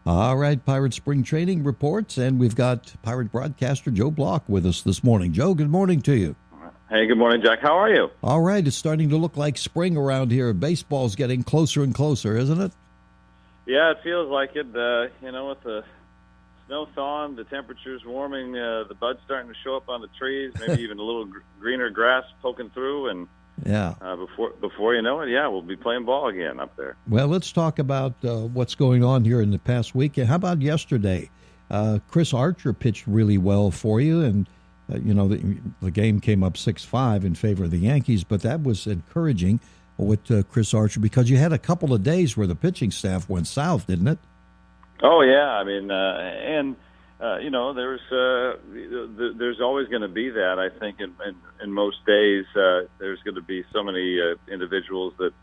All right, Pirate Spring Training reports, and we've got Pirate broadcaster Joe Block with us this morning. Joe, good morning to you. Hey, good morning, Jack. How are you? All right, it's starting to look like spring around here. Baseball's getting closer and closer, isn't it? Yeah, it feels like it. With the snow thawing, the temperatures warming, the buds starting to show up on the trees, maybe even a little greener grass poking through, and yeah, before you know it, we'll be playing ball again up there. Well, let's talk about what's going on here in the past week. How about yesterday? Chris Archer pitched really well for you, and the game came up 6-5 in favor of the Yankees, but that was encouraging with Chris Archer because you had a couple of days where the pitching staff went south, didn't it? Oh yeah, I mean, there's always going to be that. I think in most days there's going to be so many individuals that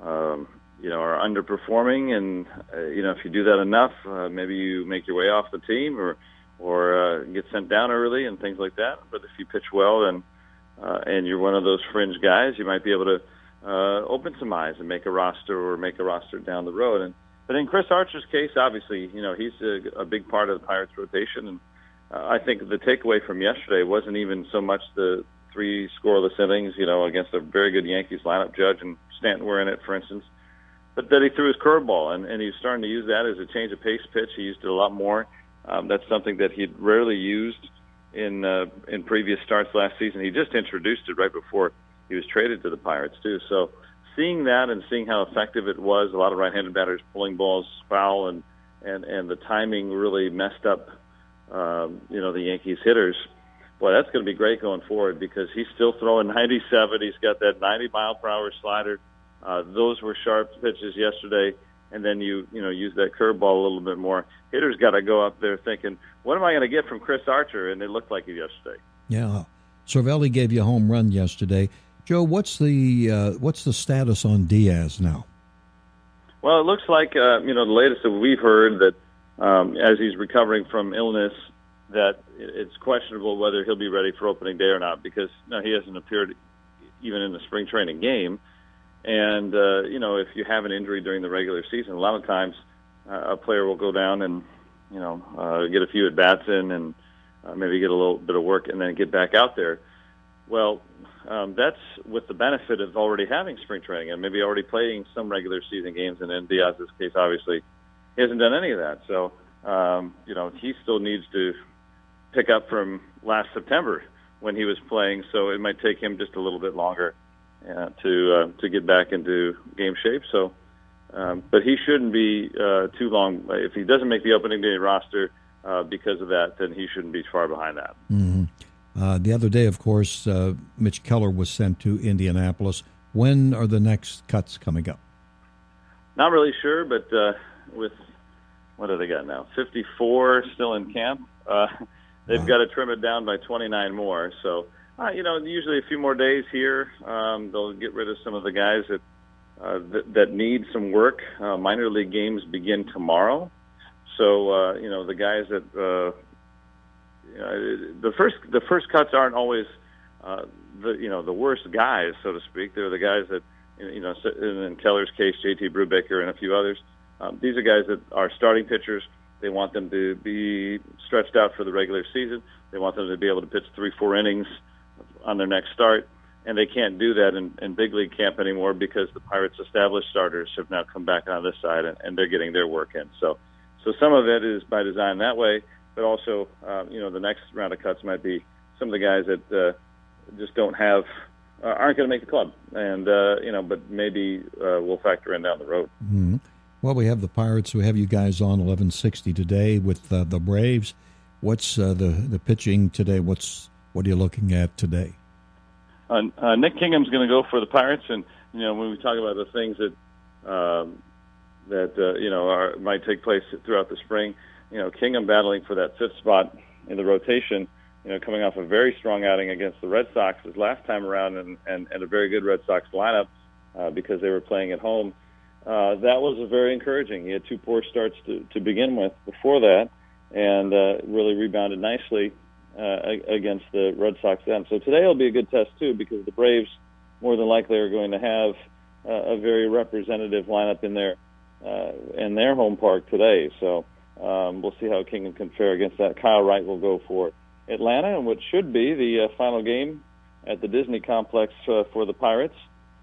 are underperforming, and if you do that enough, maybe you make your way off the team or get sent down early and things like that. But if you pitch well and you're one of those fringe guys, you might be able to open some eyes and make a roster down the road. But in Chris Archer's case, obviously, he's a big part of the Pirates rotation. And I think the takeaway from yesterday wasn't even so much the 3 scoreless innings, against a very good Yankees lineup. Judge and Stanton were in it, for instance, but that he threw his curveball, and he's starting to use that as a change of pace pitch. He used it a lot more. That's something that he'd rarely used in previous starts last season. He just introduced it right before he was traded to the Pirates, too. So seeing that and seeing how effective it was, a lot of right-handed batters pulling balls foul, and the timing really messed up, the Yankees hitters. Boy, that's going to be great going forward because he's still throwing 97. He's got that 90-mile-per-hour slider. Those were sharp pitches yesterday, and then you use that curveball a little bit more. Hitters got to go up there thinking, what am I going to get from Chris Archer? And it looked like it yesterday. Yeah. Cervelli gave you a home run yesterday. Joe, what's the status on Diaz now? Well, it looks like the latest that we've heard that as he's recovering from illness, that it's questionable whether he'll be ready for opening day or not because he hasn't appeared even in the spring training game. And if you have an injury during the regular season, a lot of times a player will go down and get a few at bats in and maybe get a little bit of work and then get back out there. Well, that's with the benefit of already having spring training and maybe already playing some regular season games. And in Diaz's case, obviously, he hasn't done any of that. So, he still needs to pick up from last September when he was playing. So it might take him just a little bit longer to get back into game shape. So, but he shouldn't be too long. If he doesn't make the opening day roster because of that, then he shouldn't be far behind that. Mm-hmm. The other day, of course, Mitch Keller was sent to Indianapolis. When are the next cuts coming up? Not really sure, but with what do they got now? 54 still in camp. They've got to trim it down by 29 more. So, usually a few more days here. They'll get rid of some of the guys that need some work. Minor league games begin tomorrow. So, the guys that the first cuts aren't always the worst guys, so to speak. They're the guys that in Keller's case, J.T. Brubaker and a few others. These are guys that are starting pitchers. They want them to be stretched out for the regular season. They want them to be able to pitch 3-4 innings on their next start, and they can't do that in big league camp anymore because the Pirates' established starters have now come back on this side and they're getting their work in. So some of it is by design that way. But also, the next round of cuts might be some of the guys that just don't have, aren't going to make the club, and but maybe we'll factor in down the road. Mm-hmm. Well, we have the Pirates. We have you guys on 1160 today with the Braves. What's the pitching today? What are you looking at today? Nick Kingham's going to go for the Pirates, and when we talk about the things that might take place throughout the spring. Kingham battling for that 5th spot in the rotation, coming off a very strong outing against the Red Sox his last time around and a very good Red Sox lineup because they were playing at home. That was very encouraging. He had 2 poor starts to begin with before that and really rebounded nicely against the Red Sox then. So today will be a good test, too, because the Braves more than likely are going to have a very representative lineup in there in their home park today. So we'll see how Kingdom can fare against that. Kyle Wright will go for Atlanta, and what should be the final game at the Disney complex for the Pirates,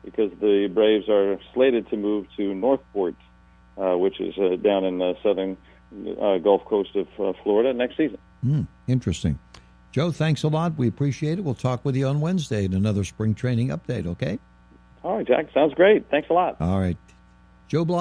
because the Braves are slated to move to Northport, which is down in the southern Gulf Coast of Florida next season. Interesting. Joe, thanks a lot. We appreciate it. We'll talk with you on Wednesday in another spring training update, okay? All right, Jack. Sounds great. Thanks a lot. All right. Joe Block.